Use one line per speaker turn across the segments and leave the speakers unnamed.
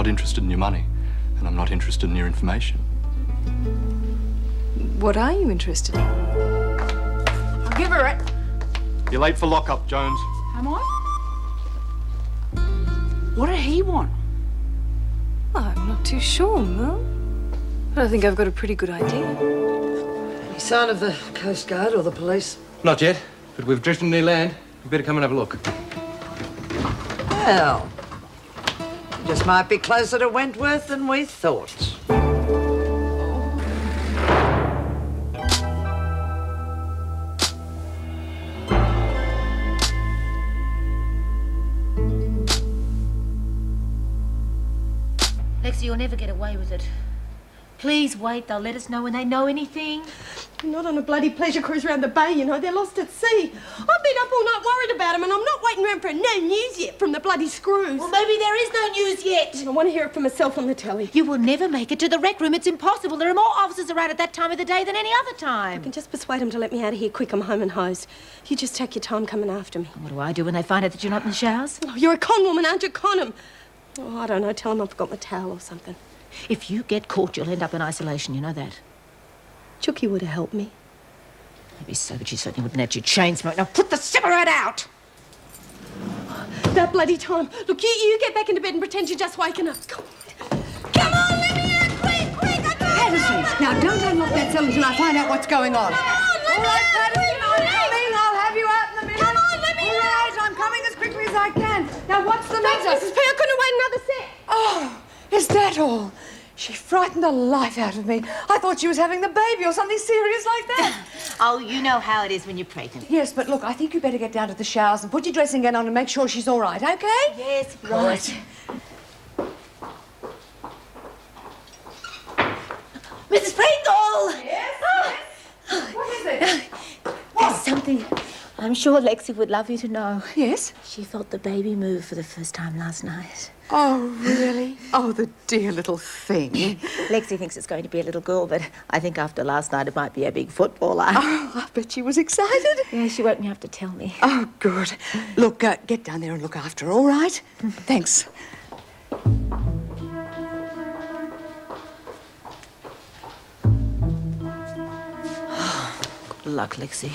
not interested in your money, and I'm not interested in your information.
What are you interested in?
I'll give her it.
You're late for lockup, Jones.
Am I? What did he want?
Well, I'm not too sure, Mel. But I think I've got a pretty good idea.
Any sign of the Coast Guard or the police?
Not yet, but we've drifted near land. We better come and have a look.
Well, just might be closer to Wentworth than we thought.
Lexi, you'll never get away with it. Please wait. They'll let us know when they know anything.
Not on a bloody pleasure cruise around the bay, you know. They're lost at sea. I've been up all night worried about them, and I'm not waiting around for no news yet from the bloody screws.
Well, maybe there is no news yet.
I want to hear it for myself on the telly.
You will never make it to the rec room. It's impossible. There are more officers around at that time of the day than any other
I
time.
can just persuade them to let me out of here quick. I'm home and hosed. You just take your time coming after me.
What do I do when they find out that you're not in the showers?
Oh, you're a con woman, aren't you? Con 'em. Oh, I don't know. Tell them I forgot my towel or something.
If you get caught, you'll end up in isolation. You know that.
Chucky would have helped me.
Maybe so, but she certainly wouldn't let you chain smoke. Now put the cigarette out!
That bloody time. Look, you get back into bed and pretend you're just waking up. Come on, let me out! Quick!
Patterson, now don't unlock that cell until I find out what's going on.
Come on, let
All
me
right,
out!
Patterson, I'm coming. I'll have you out in a minute.
Come on, let me
All
out!
right, I'm coming as quickly as I can. Now, what's the
Thanks,
matter?
Mrs. P. I couldn't wait another sec.
Oh, is that all? She frightened the life out of me. I thought she was having the baby or something serious like that.
Oh, you know how it is when you're pregnant.
Yes, but look, I think you better get down to the showers and put your dressing gown on and make sure she's all right, okay?
Yes, right. Mrs. Pringle!
Yes? What is it?
There's something I'm sure Lexi would love you to know.
Yes?
She felt the baby move for the first time last night.
Oh, really? Oh, the dear little thing.
Lexi thinks it's going to be a little girl, but I think after last night it might be a big footballer.
Oh, I bet she was excited.
Yeah, she won't have to tell me.
Oh, good. Look, get down there and look after her, all right? Thanks.
Good luck, Lexi.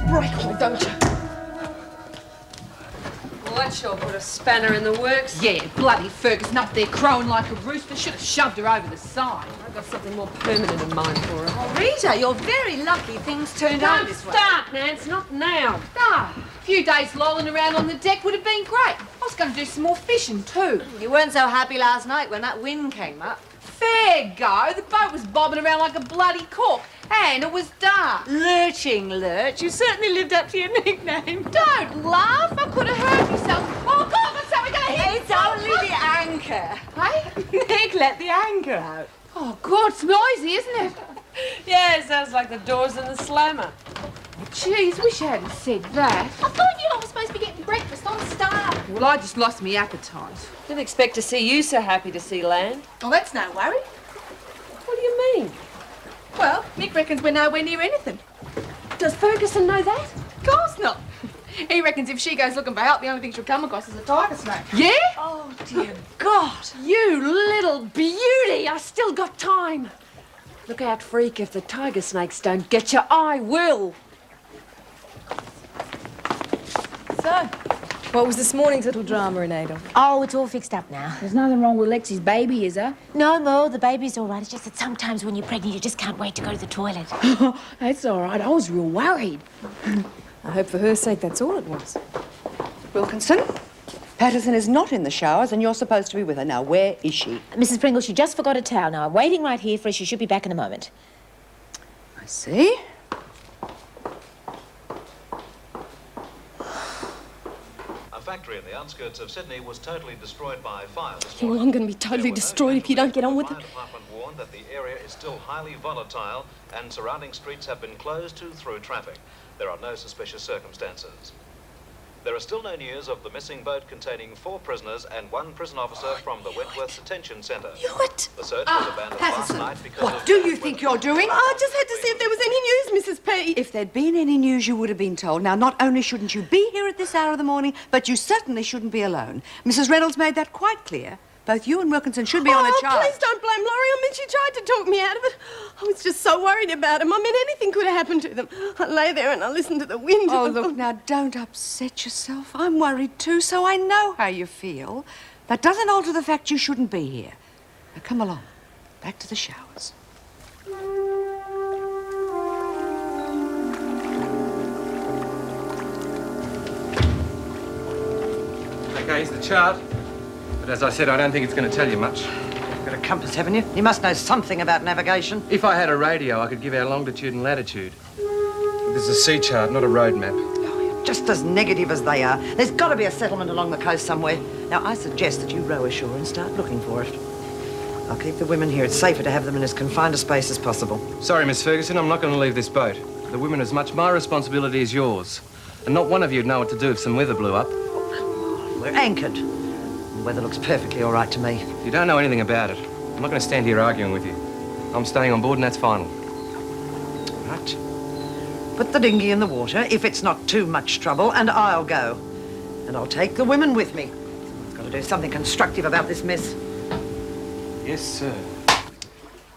Break on me, don't you?
Well, that sure put a spanner in the works.
Yeah, bloody Ferguson up there crowing like a rooster. Should have shoved her over the side.
I've got something more permanent in mind for her.
Oh, Rita, you're very lucky things turned out
Don't
this way.
start, Nance, not now.
Ah, a few days lolling around on the deck would have been great. I was going to do some more fishing too.
You weren't so happy last night when that wind came up.
Fair go. The boat was bobbing around like a bloody cork, and it was dark.
Lurching Lurch, you certainly lived up to your nickname.
Don't laugh. I could have hurt myself. Oh, God, what's that? We're going to hit
It's only the anchor.
Hey?
Nick let the anchor out.
Oh, God, it's noisy, isn't it?
Yeah, it sounds like the doors in the slammer.
Jeez, wish I hadn't said that.
I thought you all were supposed to be getting breakfast. I'm starved.
Well, I just lost my appetite.
Didn't expect to see you so happy to see land.
Oh, that's no worry.
What do you mean?
Well, Nick reckons we're nowhere near anything. Does Ferguson know that? Of course not. He reckons if she goes looking for help, the only thing she'll come across is a tiger snake. Yeah?
Oh, dear God.
You little beauty! I still got time. Look out, freak. If the tiger snakes don't get you, I will.
So, what was this morning's little drama in Ada?
Oh, it's all fixed up now.
There's nothing wrong with Lexi's baby, is there?
No, Mo, the baby's all right. It's just that sometimes when you're pregnant, you just can't wait to go to the toilet.
That's all right. I was real worried.
I hope for her sake that's all it was.
Wilkinson, Patterson is not in the showers and you're supposed to be with her. Now, where is she?
Mrs. Pringle, she just forgot a towel. Now, I'm waiting right here for her. She should be back in a moment.
I see.
A factory in the the outskirts of Sydney was totally destroyed by fire this
Well,
morning.
I'm going to be totally destroyed if you don't get on with
The
it.
fire department warned that the area is still highly volatile and surrounding streets have been closed to through traffic. There are no suspicious circumstances. There are still no news of the missing boat containing 4 prisoners and 1 prison officer from the Wentworth Detention Centre.
What?
The search was abandoned last night because
What
of
do
bad
you think
weather.
you're doing?
I just had to see if there was any news, Mrs. P.
If there'd been any news, you would have been told. Now, not only shouldn't you be here at this hour of the morning, but you certainly shouldn't be alone. Mrs. Reynolds made that quite clear. Both you and Wilkinson should be on a charge.
Please don't blame Laurie. I mean, she tried to talk me out of it. I was just so worried about him. I mean, anything could have happened to them. I lay there and I listened to the wind.
Oh, look, now, don't upset yourself. I'm worried too, so I know how you feel. That doesn't alter the fact you shouldn't be here. Now, come along. Back to the showers.
Okay, here's the chart. But as I said, I don't think it's going to tell you much.
You've got a compass, haven't you? You must know something about navigation.
If I had a radio, I could give our longitude and latitude. This is a sea chart, not a road map.
Just as negative as they are. There's got to be a settlement along the coast somewhere. Now, I suggest that you row ashore and start looking for it. I'll keep the women here. It's safer to have them in as confined a space as possible.
Sorry, Miss Ferguson, I'm not going to leave this boat. The women are as much my responsibility as yours. And not one of you'd know what to do if some weather blew up.
We're anchored. The weather looks perfectly all right to me.
You don't know anything about it. I'm not going to stand here arguing with you. I'm staying on board and that's final.
Right. Put the dinghy in the water if it's not too much trouble, and I'll go. And I'll take the women with me. I've got to do something constructive about this mess.
Yes, sir.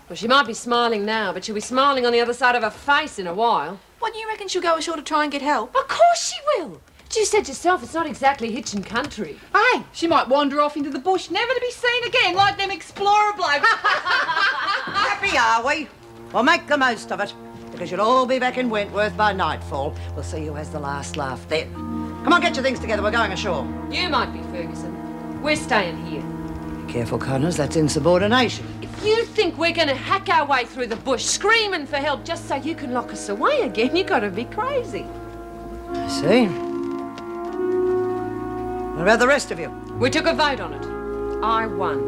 Well, she might be smiling now, but she'll be smiling on the other side of her face in a while.
What, do you reckon she'll go ashore to try and get help?
Of course she will. You said yourself it's not exactly hitching country.
Hey, she might wander off into the bush, never to be seen again, like them explorer blokes.
Happy, are we? We'll make the most of it, because you'll all be back in Wentworth by nightfall. We'll see who has the last laugh then. Come on, get your things together. We're going ashore.
You might be, Ferguson. We're staying here.
Be careful, Connors. That's insubordination.
If you think we're going to hack our way through the bush, screaming for help just so you can lock us away again, you've got to be crazy.
I see. What about the rest of you?
We took a vote on it. I won.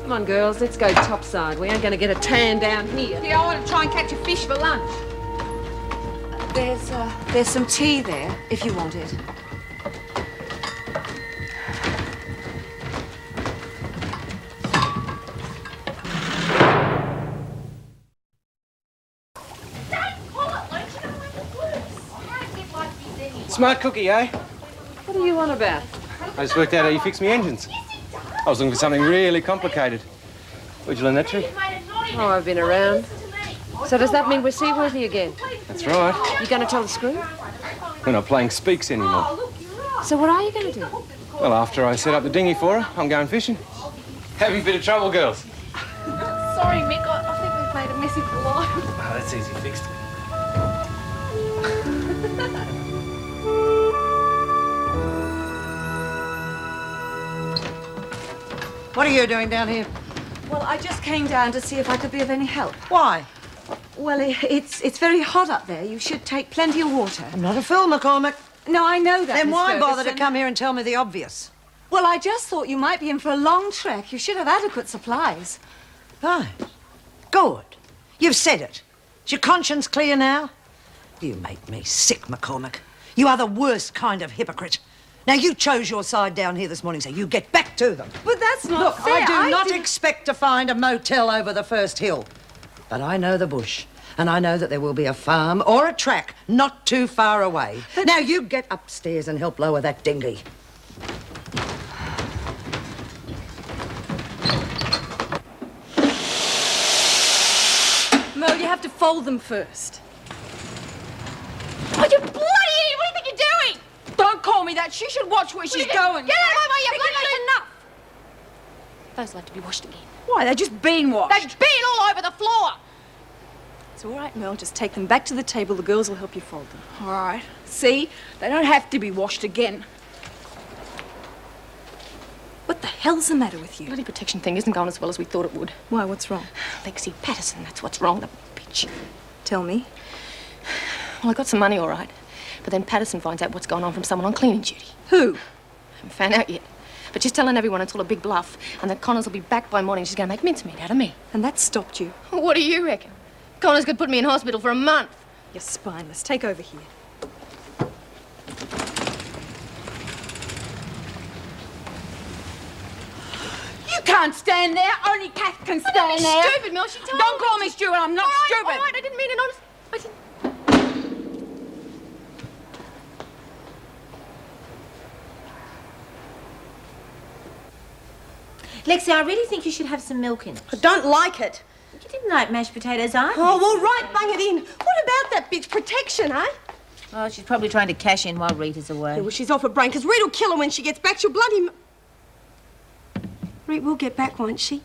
Come on, girls, let's go topside. We ain't going to get a tan down here.
Yeah, I want to try and catch a fish for lunch.
There's some tea there, if you want it.
Smart cookie, eh?
What are you on about?
I just worked out how you fix me engines. I was looking for something really complicated. Where'd you learn that trick?
Oh, I've been around. So does that mean we're seaworthy again?
That's right.
You going to tell the screw?
We're not playing speaks anymore.
So what are you going to do?
Well, after I set up the dinghy for her, I'm going fishing. Having a bit of trouble, girls.
Sorry, Mick, I think we've made a mess of the line.
Oh, that's easy fixed.
What are you doing down here?
Well, I just came down to see if I could be of any help.
Why?
Well, it's very hot up there. You should take plenty of water.
I'm not a fool, McCormick.
No, I know that,
Then
Miss
why bother to
Ferguson.
come here and tell me the obvious?
Well, I just thought you might be in for a long trek. You should have adequate supplies.
Right. Good. You've said it. Is your conscience clear now? You make me sick, McCormick. You are the worst kind of hypocrite. Now, you chose your side down here this morning, so you get back to them.
But that's not
Look,
fair.
I do not
didn't-
expect to find a motel over the first hill. But I know the bush, and I know that there will be a farm or a track not too far away. Now, you get upstairs and help lower that dinghy.
Mel, you have to fold them first.
Oh, you bloody idiot! What do you think you're doing?
Don't call me that. She should watch where she's going.
Get out of my way, you bloody...
enough.
Those like to be washed again.
Why? They're just being washed.
They've been all over the floor.
It's all right, Mel. Just take them back to the table. The girls will help you fold them.
All right. See? They don't have to be washed again.
What the hell's the matter with you?
Bloody protection thing isn't going as well as we thought it would.
Why? What's wrong?
Lexi Patterson, that's what's wrong, the bitch.
Tell me.
Well, I got some money, all right.
But then Patterson finds out what's going on from someone on cleaning duty.
Who?
Haven't found out yet. But she's telling everyone it's all a big bluff and that Connors will be back by morning. She's going to make mincemeat out of me.
And that stopped you?
What do you reckon? Connors could put me in hospital for a month.
You're spineless. Take over here.
You can't stand there. Only Kath can stand there.
Stupid, Mel. She told
Don't
me.
call me stupid. I'm not stupid.
All right, I didn't mean it, honest. I didn't.
Lexi, I really think you should have some milk in it.
I don't like it.
You didn't like mashed potatoes, either.
Oh, well, right, bung it in. What about that bitch protection, eh?
Well, she's probably trying to cash in while Rita's away.
Yeah, well, she's off her brain, because Rita will kill her when she gets back. She'll bloody... Rita will get back, won't she?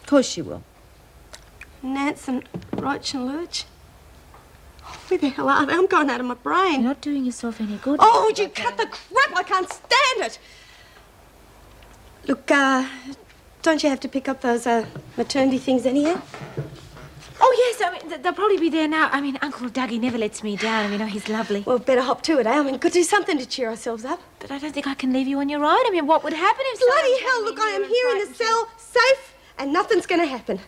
Of course she will.
Nance and Roach and Lurch. Oh, where the hell are they? I'm going out of my brain.
You're not doing yourself any good.
Oh, would you cut the crap? I can't stand it. Look, don't you have to pick up those maternity things anyhow?
Oh, yes, I mean, they'll probably be there now. I mean, Uncle Dougie never lets me down, and you know, he's lovely.
Well, better hop to it, eh? I mean, could do something to cheer ourselves up.
But I don't think I can leave you on your own. I mean, what would happen if...
Bloody hell, look, I am here in a cell, safe, and nothing's going to happen.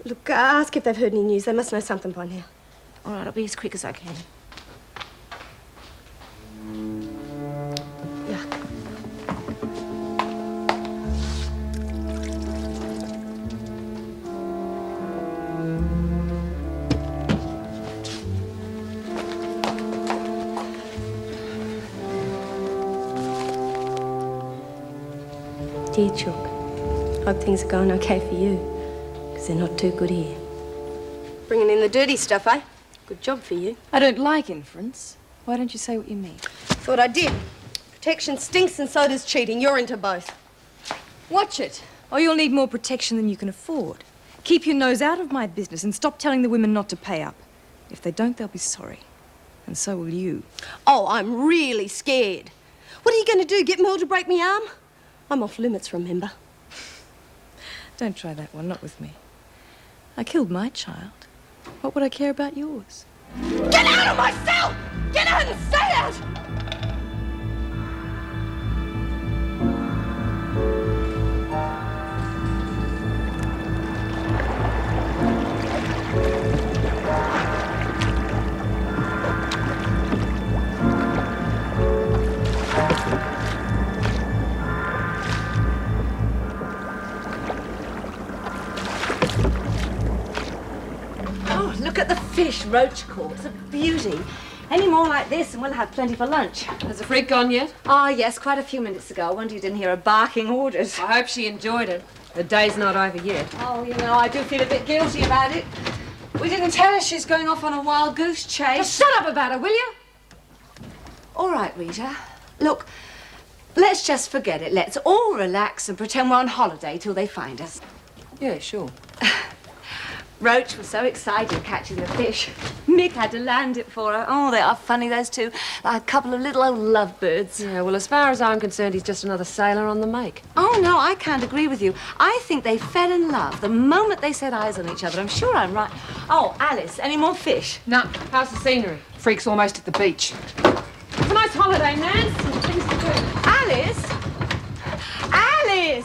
Look, ask if they've heard any news. They must know something by now.
All right, I'll be as quick as I can.
Yeah. Dear Chook, hope things are going okay for you, because they're not too good here. Bringing in the dirty stuff, eh? Good job for you.
I don't like inference. Why don't you say what you mean?
Thought I did. Protection stinks and so does cheating. You're into both.
Watch it, or you'll need more protection than you can afford. Keep your nose out of my business and stop telling the women not to pay up. If they don't, they'll be sorry. And so will you.
Oh, I'm really scared. What are you going to do, get Mel to break me arm? I'm off limits, remember?
Don't try that one, not with me. I killed my child. What would I care about yours?
Get out of my cell! Get out and say that!
Oh, look at the fish Roach caught. It's a beauty. Any more like this and we'll have plenty for lunch.
Has the freak gone yet?
Ah, yes, quite a few minutes ago. I wonder you didn't hear her barking orders.
I hope she enjoyed it. The day's not over yet.
Oh, you know, I do feel a bit guilty about it. We didn't tell her she's going off on a wild goose chase.
Just shut up about her, will you?
All right, Rita. Look, let's just forget it. Let's all relax and pretend we're on holiday till they find us.
Yeah, sure.
Roach was so excited catching the fish. Mick had to land it for her. Oh, they are funny, those two. Like a couple of little old lovebirds.
Yeah, well, as far as I'm concerned, he's just another sailor on the make.
Oh, no, I can't agree with you. I think they fell in love the moment they set eyes on each other. I'm sure I'm right. Oh, Alice, any more fish?
No, how's the scenery? Freak's almost at the beach. Have a nice holiday, Nance. Things to do.
Alice! Alice!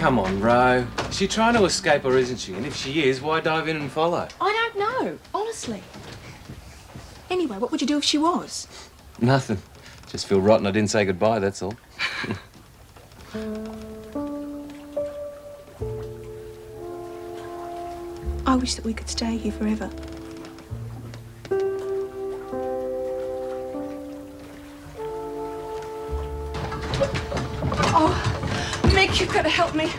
Come on, Ro. Is she trying to escape or isn't she? And if she is, why dive in and follow?
I don't know, honestly. Anyway, what would you do if she was?
Nothing. Just feel rotten I didn't say goodbye, that's all.
I wish that we could stay here forever.
Oh, Mick, you've got to help me.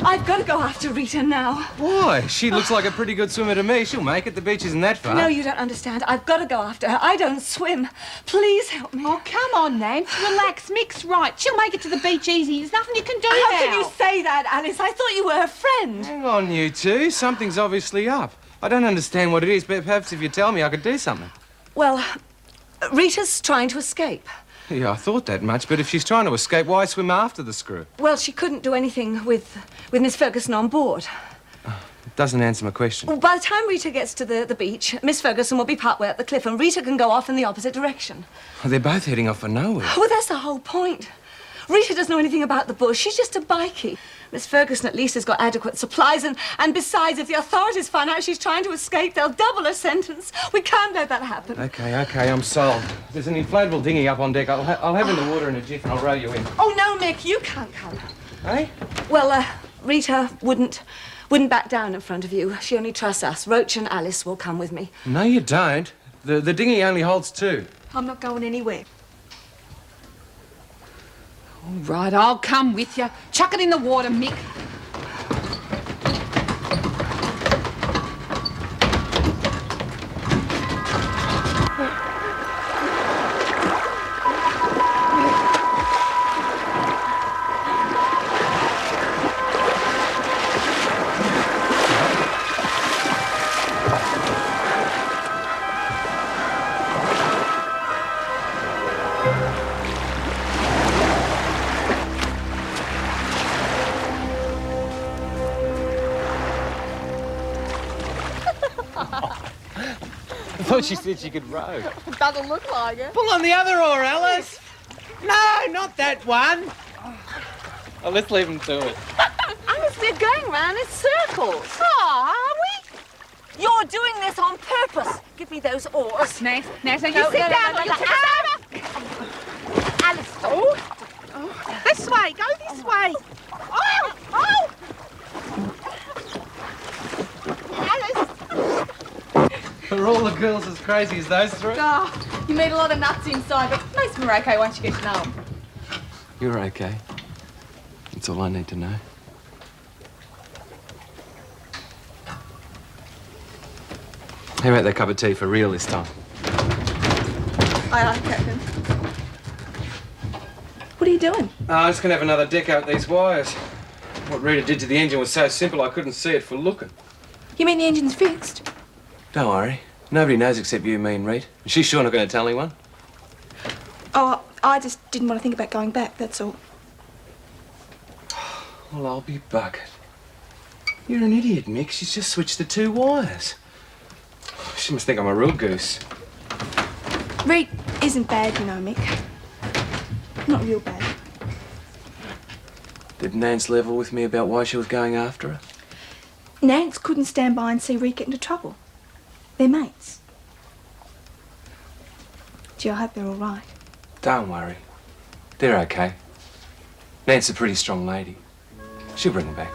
I've got to go after Rita now.
Why? She looks like a pretty good swimmer to me. She'll make it. The beach isn't that far.
No, you don't understand. I've got to go after her. I don't swim. Please help me.
Oh, come on, Nance. Relax. Mick's right. She'll make it to the beach easy. There's nothing you can do
How
now.
can you say that, Alice? I thought you were her friend.
Hang on, you two. Something's obviously up. I don't understand what it is, but perhaps if you tell me, I could do something.
Well, Rita's trying to escape.
Yeah, I thought that much, but if she's trying to escape, why swim after the screw?
Well, she couldn't do anything with Miss Ferguson on board.
It doesn't answer my question.
Well, by the time Rita gets to the beach, Miss Ferguson will be partway up the cliff and Rita can go off in the opposite direction.
Oh, they're both heading off for nowhere.
Well, that's the whole point. Rita doesn't know anything about the bush. She's just a bikie. Miss Ferguson at least has got adequate supplies, and besides, if the authorities find out she's trying to escape, they'll double her sentence. We can't let that happen.
Okay, I'm sold. There's an inflatable dinghy up on deck. I'll have in the water in a jiff and I'll row you in.
Oh, no, Mick, you can't come.
Eh?
Well, Rita wouldn't back down in front of you. She only trusts us. Roach and Alice will come with me.
No, you don't. The dinghy only holds 2.
I'm not going anywhere.
All right, I'll come with you. Chuck it in the water, Mick.
I thought she said she could row.
Doesn't look like it.
Pull on the other oar, Alice. No, not that one. Oh, let's leave them to it.
Alice, we're going round in circles. Oh, are we? You're doing this on purpose. Give me those oars.
Nance, you sit
no,
down.
no,
You
no,
take
no.
us
Alice.
over. This way. Go this way.
Oh! Alice.
Are all the girls as crazy as those 3?
Oh, you meet a lot of nuts inside, but most of them are okay once you get to know them.
You're okay. That's all I need to know. How about that cup of tea for real this time?
Aye, aye, Captain.
What are you doing?
I'm just going to have another deck out these wires. What Rita did to the engine was so simple I couldn't see it for looking.
You mean the engine's fixed?
Don't worry. Nobody knows except you, me and Reed. She's sure not going to tell anyone.
Oh, I just didn't want to think about going back, that's all.
Well, I'll be buggered. You're an idiot, Mick. She's just switched the 2 wires. She must think I'm a real goose.
Reed isn't bad, you know, Mick. Not real bad.
Did Nance level with me about why she was going after her?
Nance couldn't stand by and see Reed get into trouble. They're mates. Gee, I hope they're all right.
Don't worry. They're okay. Nance's a pretty strong lady. She'll bring them back.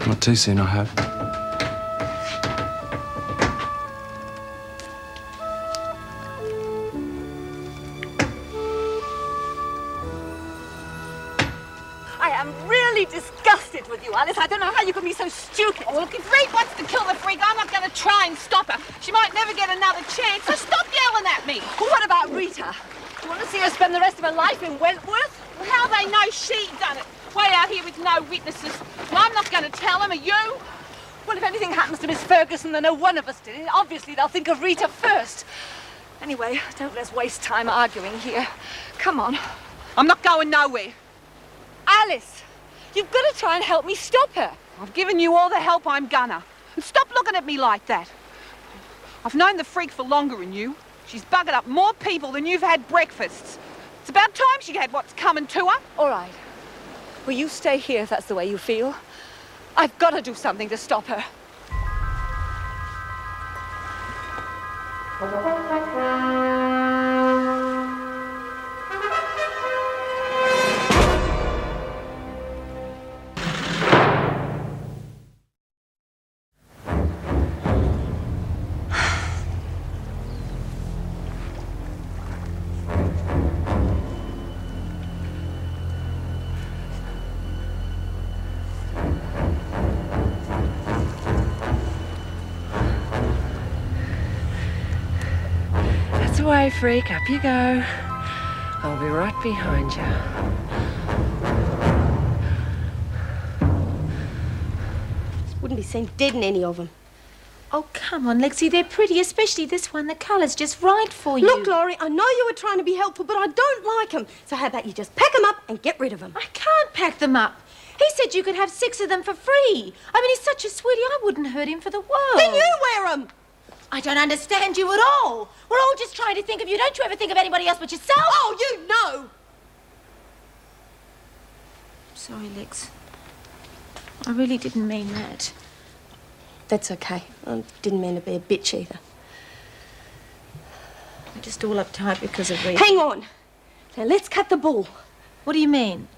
Not too soon, I hope.
I am really disgusted with you, Alice. I don't know how you can be so stupid.
Oh, look, if Reed wants to kill the freak, I'm not going to try and stop her. She might never get another chance, so stop yelling at me.
Well, what about Rita? You want to see her spend the rest of her life in Wentworth?
Well, how they know she done it? Way out here with no witnesses. Well, I'm not going to tell them, are you?
Well, if anything happens to Miss Ferguson, then no one of us did it. Obviously, they'll think of Rita first. Anyway, don't let's waste time arguing here. Come on.
I'm not going nowhere.
Alice, you've got to try and help me stop her.
I've given you all the help I'm gonna. And stop looking at me like that.
I've known the freak for longer than you. She's buggered up more people than you've had breakfasts. It's about time she had what's coming to her.
All right. Will you stay here if that's the way you feel? I've got to do something to stop her.
That's the way, freak. Up you go. I'll be right behind you.
Wouldn't be seen dead in any of them.
Oh, come on, Lexi. They're pretty, especially this one. The colour's just right for you.
Look, Laurie, I know you were trying to be helpful, but I don't like them. So how about you just pack them up and get rid of them?
I can't pack them up. He said you could have 6 of them for free. I mean, he's such a sweetie. I wouldn't hurt him for the world.
Then you wear them.
I don't understand you at all. We're all just trying to think of you. Don't you ever think of anybody else but yourself?
Oh, you know.
Sorry, Lex. I really didn't mean that.
That's okay. I didn't mean to be a bitch either.
We're just all uptight because of Rita.
Hang on. Now, let's cut the bull.
What do you mean?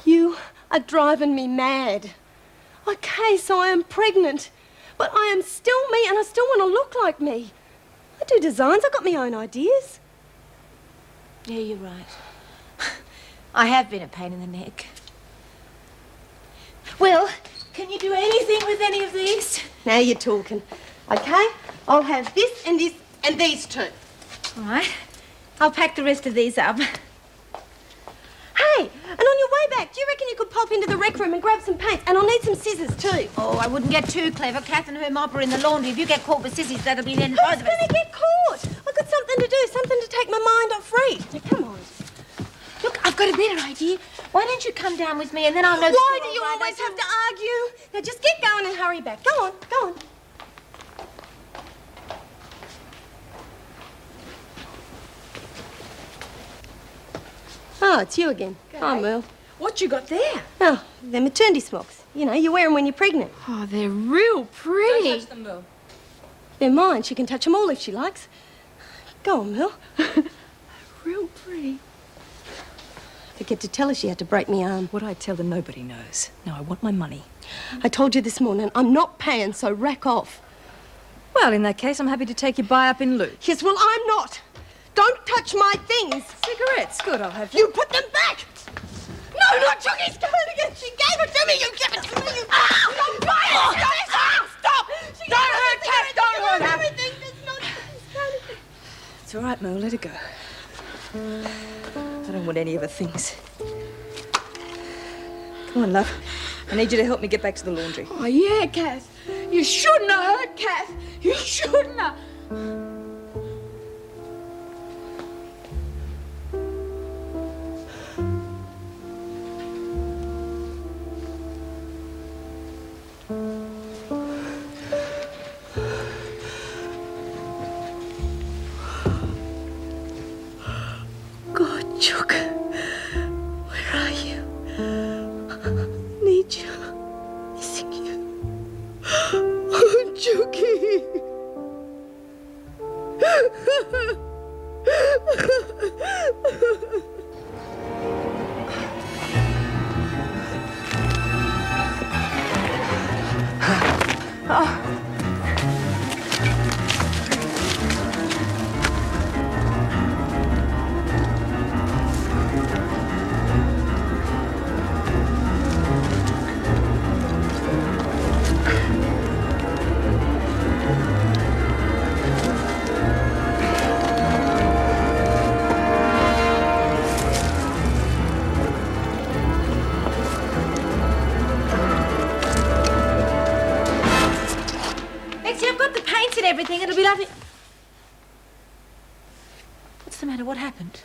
You are driving me mad. Okay, so I am pregnant. But I am still me and I still want to look like me. I do designs. I've got my own ideas.
Yeah, you're right. I have been a pain in the neck. Well, can you do anything with any of these?
Now you're talking. Okay, I'll have this and these two.
All right. I'll pack the rest of these up.
Hey, and on your way back, do you reckon you could pop into the rec room and grab some paints? And I'll need some scissors too.
Oh, I wouldn't get too clever. Kath and her mop are in the laundry. If you get caught with sissies, that'll be the end of both of us.
Who's gonna get caught? I've got something to do, something to take my mind off Reed. Now, come on.
Look, I've got a better idea. Why don't you come down with me and then I'll know...
Why do you always have to argue? Now, just get going and hurry back. Go on, go on. Oh, it's you again. Hi, Merle.
What you got there?
Oh, they're maternity smocks. You know, you wear them when you're pregnant.
Oh, they're real pretty.
Don't touch them, Bill.
They're mine. She can touch them all if she likes. Go on, Merle.
Real pretty.
Forget to tell her she had to break my arm.
What I tell her, nobody knows. Now, I want my money.
I told you this morning, I'm not paying, so rack off.
Well, in that case, I'm happy to take your buy up in lieu.
Yes, well, I'm not. Don't touch my things.
Cigarettes. Good, I'll have
You put them back. No, not Chucky's going again. She gave it to me. You give it to me. You... Ah, don't buy it. Stop.
Don't hurt Kath. Don't hurt her.
Everything. There's not...
It's all right, Mo. Let her go. I don't want any of her things. Come on, love. I need you to help me get back to the laundry.
Oh, yeah, Kath. You shouldn't have hurt Kath. You shouldn't have.
God, Chuck. Where are you? Need you. Missing you. Oh, Chucky.
Lexi, I've got the paints and everything. It'll be lovely. What's the matter? What happened?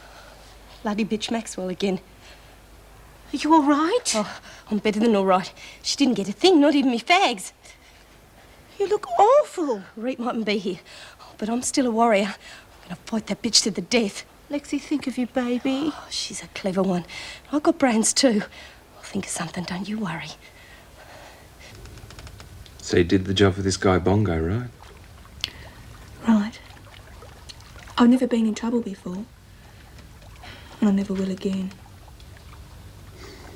Bloody bitch Maxwell again.
Are you all right?
Oh, I'm better than all right. She didn't get a thing, not even me fags. You look awful. Reet mightn't be here, but I'm still a warrior. I'm gonna fight that bitch to the death. Lexi, think of your baby. Oh, she's a clever one. I've got brains too. I'll think of something, don't you worry.
So you did the job for this guy Bongo, right?
Right. I've never been in trouble before. And I never will again.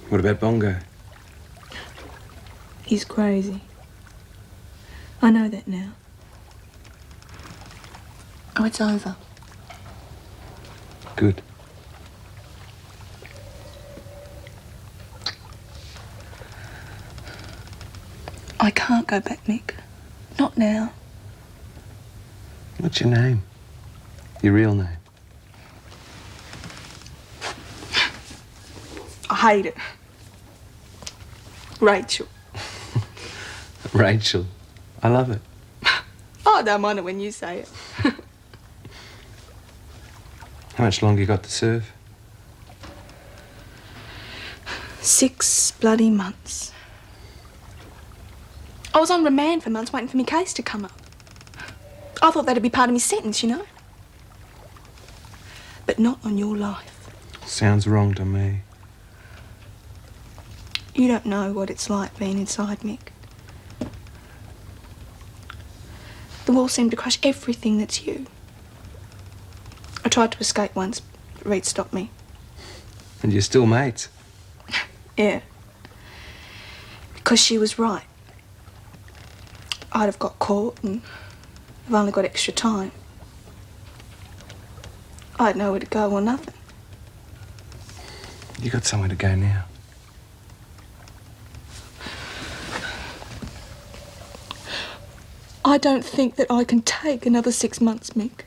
What about Bongo?
He's crazy. I know that now. Oh, it's over.
Good.
I can't go back, Mick. Not now.
What's your name? Your real name?
I hate it. Rachel.
Rachel. I love it.
Oh, I don't mind it when you say it.
How much longer you got to serve?
6 bloody months. I was on remand for months waiting for my case to come up. I thought that'd be part of my sentence, you know. But not on your life.
Sounds wrong to me.
You don't know what it's like being inside, Mick. The wall seemed to crush everything that's you. I tried to escape once, but Reed stopped me.
And you're still mates?
Yeah. Because she was right. I'd have got caught and I've only got extra time. I had nowhere to go or nothing.
You got somewhere to go now.
I don't think that I can take another 6 months, Mick.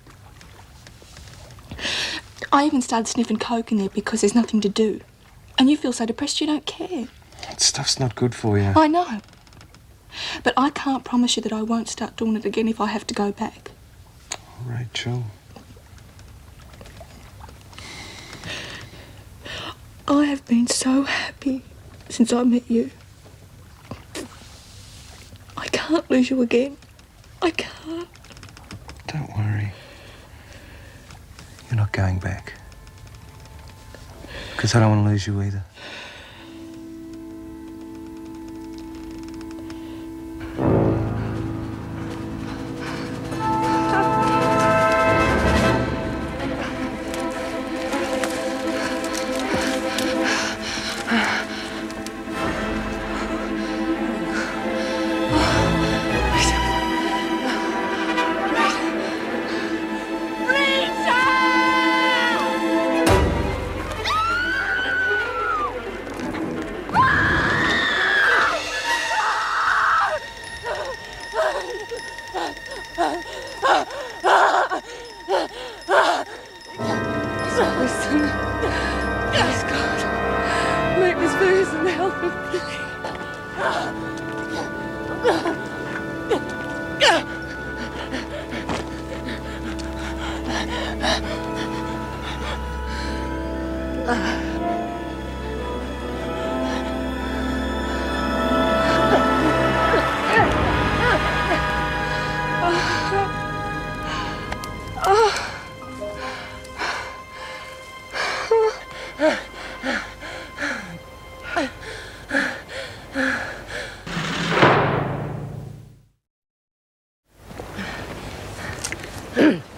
I even started sniffing coke in there because there's nothing to do. And you feel so depressed you don't care.
That stuff's not good for you.
I know. But I can't promise you that I won't start doing it again if I have to go back.
Rachel.
I have been so happy since I met you. I can't lose you again. I can't.
Don't worry. You're not going back. Because I don't want to lose you either.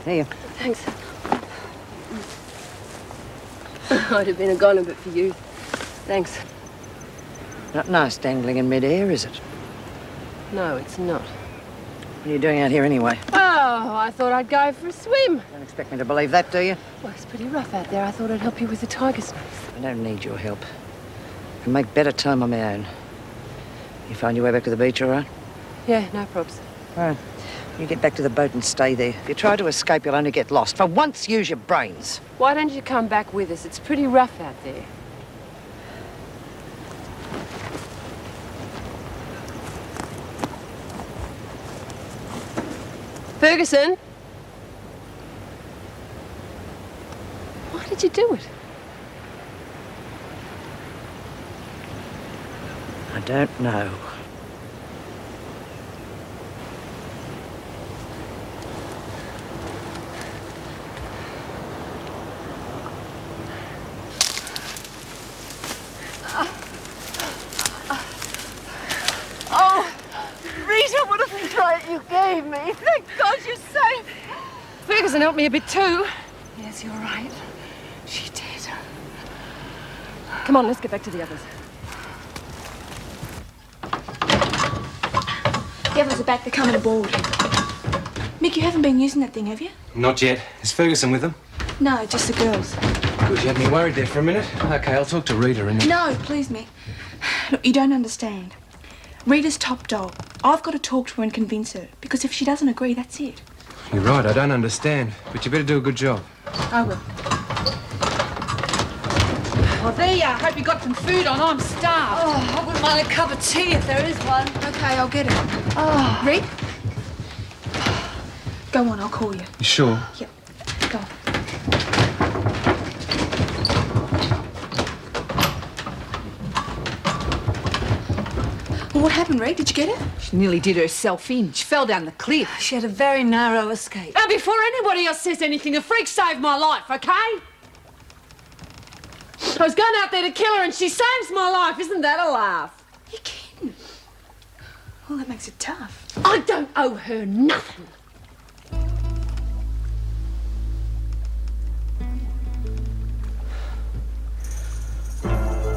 Here.
Thanks. I'd have been a goner but for you. Thanks.
Not nice dangling in mid-air, is it?
No, it's not.
What are you doing out here anyway?
Oh, I thought I'd go for a swim.
Don't expect me to believe that, do you?
Well, it's pretty rough out there. I thought I'd help you with the tiger snakes.
I don't need your help. I can make better time on my own. You find your way back to the beach, all right?
Yeah, no probs.
All right. You get back to the boat and stay there. If you try to escape, you'll only get lost. For once, use your brains.
Why don't you come back with us? It's pretty rough out there. Ferguson? Why did you do it?
I don't know.
Ferguson helped me a bit too.
Yes, you're right. She did.
Come on, let's get back to the others.
The others are back. They're coming aboard. Mick, you haven't been using that thing, have you?
Not yet. Is Ferguson with them?
No, just the girls.
Good, you had me worried there for a minute. Okay, I'll talk to Rita and...
No, please, Mick. Look, you don't understand. Rita's top dog. I've got to talk to her and convince her, because if she doesn't agree, that's it.
You're right, I don't understand. But you better do a good job.
I will.
Oh, there you are. Hope you got some food on. I'm starved.
Oh, I wouldn't mind a cup of tea if there is one.
Okay, I'll get it.
Oh.
Rick? Go on, I'll call you.
You sure?
Yep. Go on. Well, what happened, Rick? Did you get it?
She nearly did herself in. She fell down the cliff.
She had a very narrow escape.
Now, before anybody else says anything, a freak saved my life, okay? I was going out there to kill her and she saves my life. Isn't that a laugh?
You kidding? Well, that makes it tough.
I don't owe her nothing.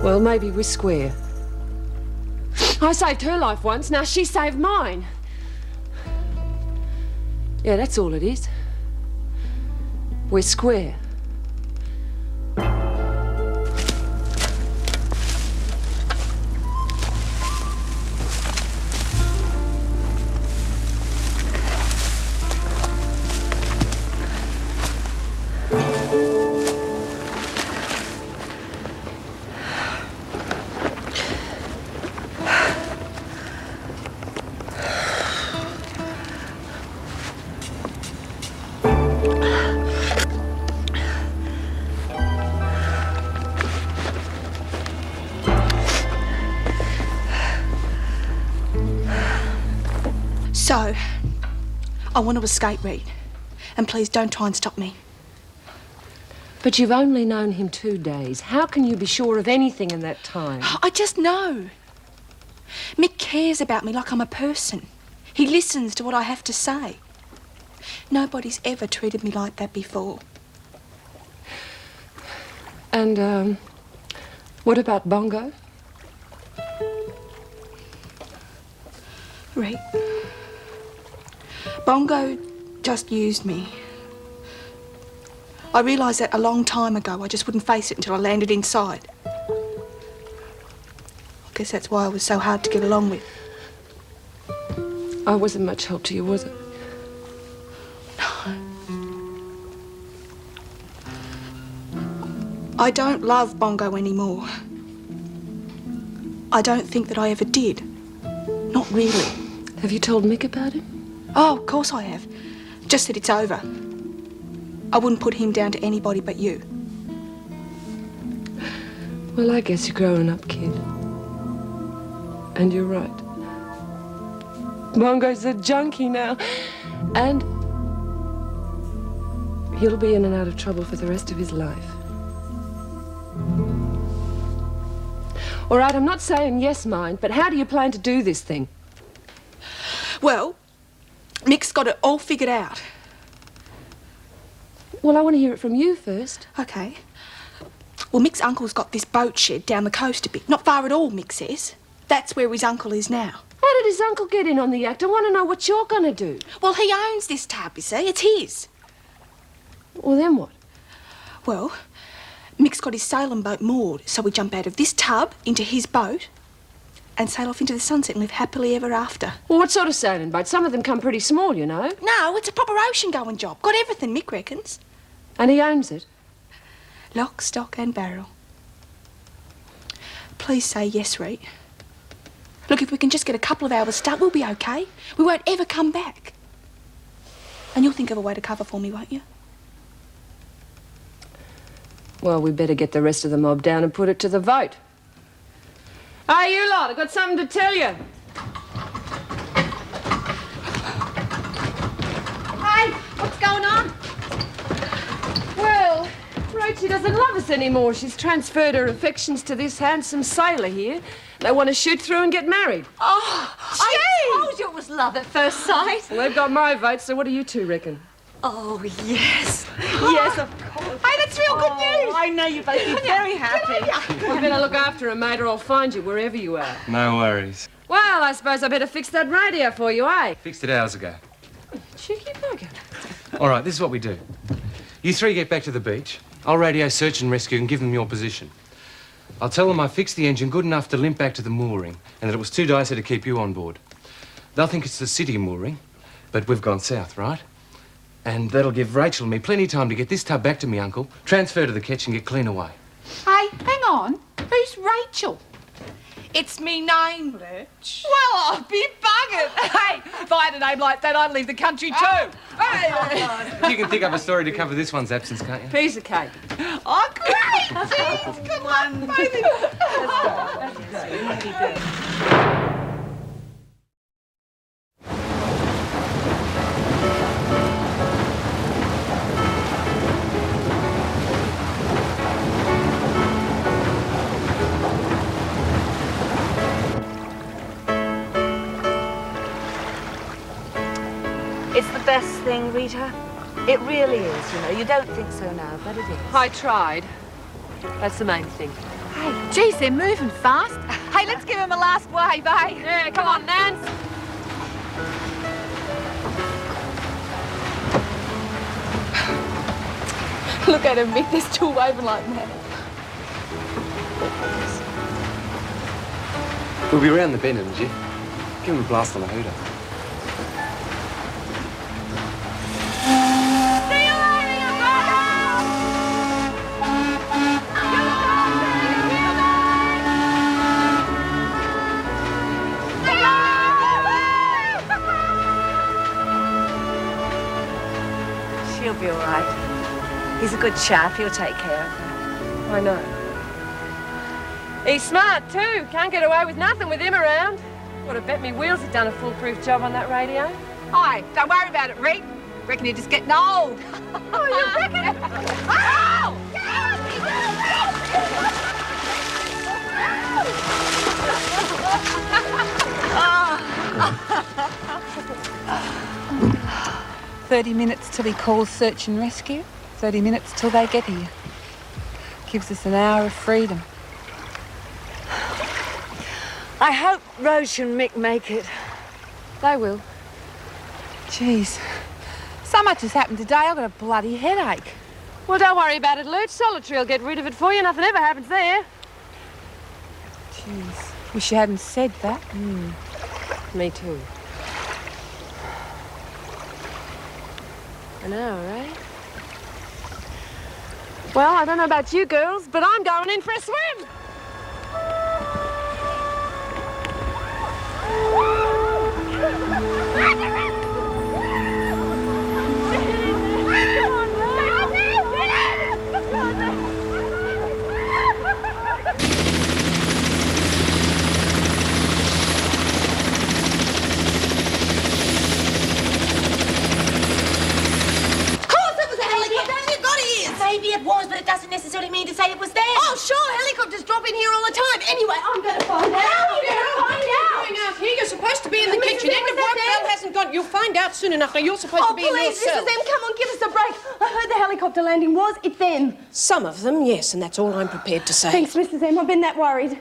Well, maybe we're square. I saved her life once, now she saved mine. Yeah, that's all it is. We're square.
So, I want to escape, Reed. And please don't try and stop me.
But you've only known him 2 days. How can you be sure of anything in that time?
I just know. Mick cares about me like I'm a person. He listens to what I have to say. Nobody's ever treated me like that before.
And, what about Bongo?
Reed. Bongo just used me. I realised that a long time ago. I just wouldn't face it until I landed inside. I guess that's why I was so hard to get along with.
I wasn't much help to you, was it?
I don't love Bongo anymore. I don't think that I ever did. Not really.
Have you told Mick about it?
Oh, of course I have. Just that it's over. I wouldn't put him down to anybody but you.
Well, I guess you're growing up, kid. And you're right. Bongo's a junkie now. And he'll be in and out of trouble for the rest of his life. All right, I'm not saying yes, mind, but how do you plan to do this thing?
Well, Mick's got it all figured out.
Well, I want to hear it from you first.
Okay. Well, Mick's uncle's got this boat shed down the coast a bit. Not far at all, Mick says. That's where his uncle is now.
How did his uncle get in on the act? I want to know what you're going to do.
Well, he owns this tub, you see. It's his.
Well, then what?
Well, Mick's got his sailing boat moored, so we jump out of this tub into his boat and sail off into the sunset and live happily ever after.
Well, what sort of sailing boat? Some of them come pretty small, you know.
No, it's a proper ocean-going job. Got everything, Mick reckons.
And he owns it?
Lock, stock and barrel. Please say yes, Reed. Look, if we can just get a couple of hours start, we'll be okay. We won't ever come back. And you'll think of a way to cover for me, won't you?
Well, we better get the rest of the mob down and put it to the vote. Hey, you lot, I've got something to tell you.
Hey, what's going on?
Well, Rachel doesn't love us anymore. She's transferred her affections to this handsome sailor here. They want to shoot through and get married.
Oh, I told you it was love at first sight.
Well, they've got my vote, so what do you two reckon?
Oh, yes. Yes, of course. Hey, that's real good news. I know you both be very happy.
You better look after her, mate, or I'll find you wherever you are.
No worries.
Well, I suppose I better fix that radio for you, eh?
Fixed it hours ago.
Cheeky bugger.
All right, this is what we do. You three get back to the beach. I'll radio search and rescue and give them your position. I'll tell them I fixed the engine good enough to limp back to the mooring and that it was too dicey to keep you on board. They'll think it's the city mooring, but we've gone south, right? And that'll give Rachel and me plenty of time to get this tub back to me uncle, transfer to the ketch and get clean away.
Hey, hang on. Who's Rachel?
It's me name, Lurch.
Well, I'll be buggered. Hey, if I had a name like that, I'd leave the country too.
You can think up a story to cover this one's absence, can't you?
Piece of cake.
Oh, great! Jeez, come on, baby.
It's the best thing, Rita. It really is, you know. You don't think so now, but it is.
I tried. That's the main thing.
Hey, geez, they're moving fast. Hey, let's give them a last wave, eh?
Yeah, come on, Nance.
Look at him, Mick. They're still waving like mad.
We'll be round the bend, haven't you? Give him a blast on the hooter.
She'll be all right. He's a good chap. He'll take care of her.
I know. He's smart, too. Can't get away with nothing with him around. Would have bet me Wheels had done a foolproof job on that radio.
Hi, don't worry about it, Reed. Reckon you're just getting old.
Oh, you reckon?
Ow!
30 minutes till he calls search and rescue. 30 minutes till they get here. Gives us an hour of freedom.
I hope Roach and Mick make it.
They will.
Jeez. So much has happened today, I've got a bloody headache.
Well, don't worry about it, Lurch. Solitary will get rid of it for you. Nothing ever happens there.
Jeez. Wish you hadn't said that.
Me too. An hour, eh? Well, I don't know about you girls, but I'm going in for a swim.
Maybe it was, but it doesn't necessarily mean to say it was there.
Oh, sure, helicopters drop in here all the time. Anyway, I'm going to find out.
How are you going to find out?
Going out here, you're supposed to be in the
Mrs.
kitchen.
M,
End of
was
work
that
bell hasn't gone. You'll find out soon enough. Now, you're supposed to be in your
please,
cell.
Mrs. M, come on, give us a break. I heard the helicopter landing was. It's them.
Some of them, yes, and that's all I'm prepared to say.
Thanks, Mrs. M. I've been that worried.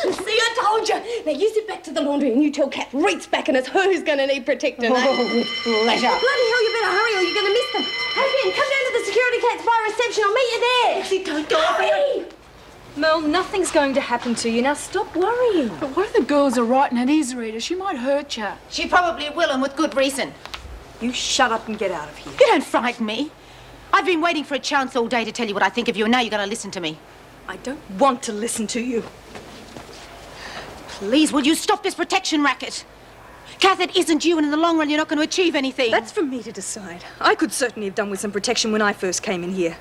See, I told you. Now, you sit back to the laundry and you tell Kat Reed's back and it's her who's going to need protecting.
Oh, with pleasure.
Bloody hell, you better hurry or you're going to miss them. Hey, Ben, come down to the security cat's by reception. I'll meet you there. Lexi, don't go. Hurry!
Mel, nothing's going to happen to you. Now stop worrying.
But what if the girls are right and it is Rita? She might hurt you.
She probably will, and with good reason.
You shut up and get out of here.
You don't frighten me. I've been waiting for a chance all day to tell you what I think of you, and now you're going to listen to me.
I don't want to listen to you.
Please, will you stop this protection racket? Kath, it isn't you, and in the long run, you're not going to achieve anything.
That's for me to decide. I could certainly have done with some protection when I first came in here.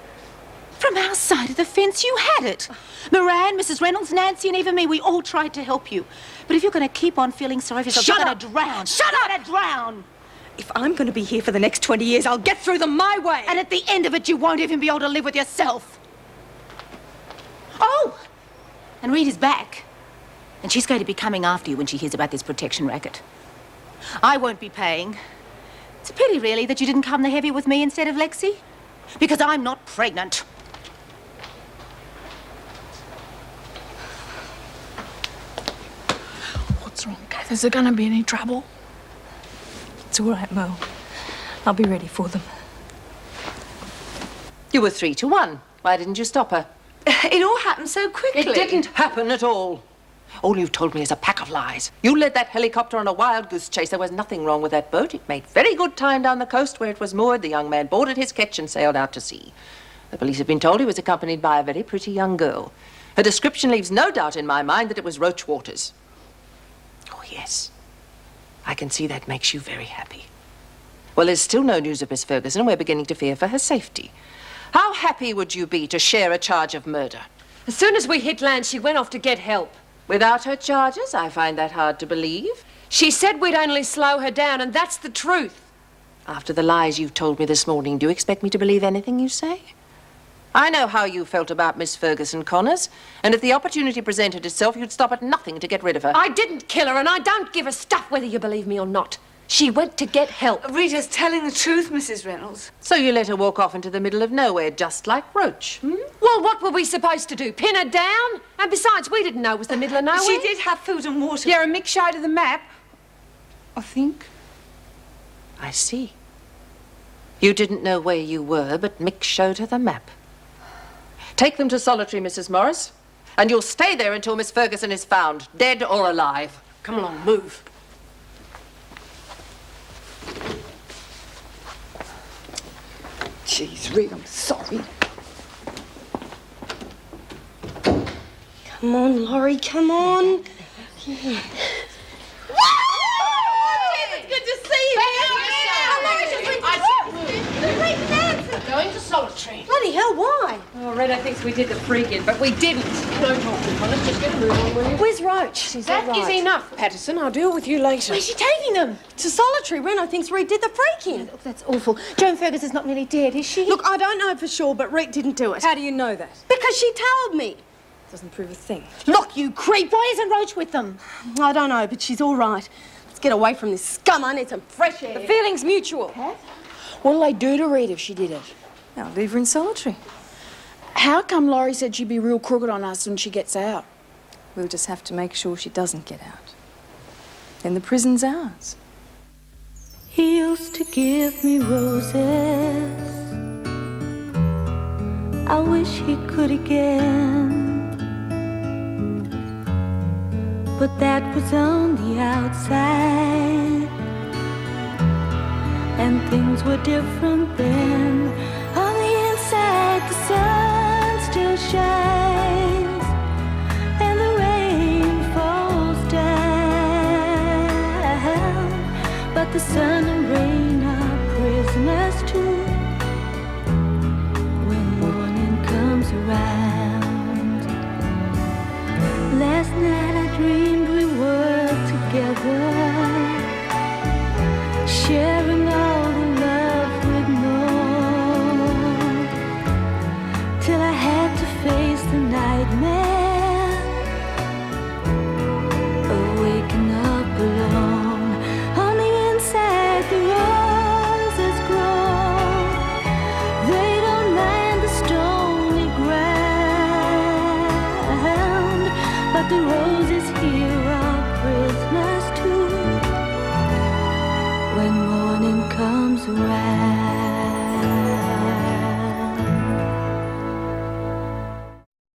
From our side of the fence, you had it. Moran, Mrs. Reynolds, Nancy, and even me, we all tried to help you. But if you're going to keep on feeling sorry for yourself,
Shut
you're
up!
going to drown.
Shut
You're
up!
going to drown.
If I'm going to be here for the next 20 years, I'll get through them my way.
And at the end of it, you won't even be able to live with yourself. Oh! And Rita's back. And she's going to be coming after you when she hears about this protection racket. I won't be paying. It's a pity, really, that you didn't come the heavy with me instead of Lexi. Because I'm not pregnant.
What's wrong, Kath? Is there going to be any trouble?
It's all right, Mo. I'll be ready for them.
You were 3 to 1. Why didn't you stop her?
It all happened so quickly.
It didn't happen at all. All you've told me is a pack of lies. You led that helicopter on a wild goose chase. There was nothing wrong with that boat. It made very good time down the coast where it was moored. The young man boarded his ketch and sailed out to sea. The police have been told he was accompanied by a very pretty young girl. Her description leaves no doubt in my mind that it was Roach Waters. Oh, yes. I can see that makes you very happy. Well, there's still no news of Miss Ferguson, and we're beginning to fear for her safety. How happy would you be to share a charge of murder?
As soon as we hit land, she went off to get help.
Without her charges? I find that hard to believe.
She said we'd only slow her down, and that's the truth.
After the lies you've told me this morning, do you expect me to believe anything you say? I know how you felt about Miss Ferguson, Connors, and if the opportunity presented itself, you'd stop at nothing to get rid of her.
I didn't kill her, and I don't give a stuff whether you believe me or not. She went to get help.
Rita's telling the truth, Mrs. Reynolds.
So you let her walk off into the middle of nowhere, just like Roach, hmm?
Well, what were we supposed to do? Pin her down? And besides, we didn't know it was the middle of nowhere.
She did have food and water.
Yeah, and Mick showed her the map, I think.
I see. You didn't know where you were, but Mick showed her the map. Take them to Solitary, Mrs. Morris, and you'll stay there until Miss Ferguson is found, dead or alive. Come along, move.
Jeez, Reed, I'm sorry. Come on, Laurie, come on.
It's good to see you.
Going to Solitary.
Bloody hell, why?
Oh, Redo thinks we did the freak-in, but we didn't. No talking, Connors. Just get a move on, will you?
Where's Roach? She's
That is enough, Patterson. I'll deal with you later.
Where's she taking them? To Solitary. Reno thinks Reed did the freaking.
Look, that's awful. Joan Ferguson's not really dead, is she?
Look, I don't know for sure, but Reed didn't do it.
How do you know that?
Because she told me.
Doesn't prove a thing.
Look, you creep. Why isn't Roach with them?
I don't know, but she's all right. Let's get away from this scum. I need some fresh air.
The feeling's mutual.
What'll they do to Reed if she did it?
I'll leave her in Solitary.
How come Laurie said she'd be real crooked on us when she gets out?
We'll just have to make sure she doesn't get out. Then the prison's ours.
He used to give me roses. I wish he could again. But that was on the outside, and things were different then. On the inside, the sun still shines, and the rain falls down. But the sun and rain are prisoners too. When morning comes around, last night I dreamed we were together, sharing all the love we'd known, till I had to face the nightmare of waking up alone. On the inside, the roses grow. They don't mind the stony ground, but the roses here are prisoners too. When morning comes around.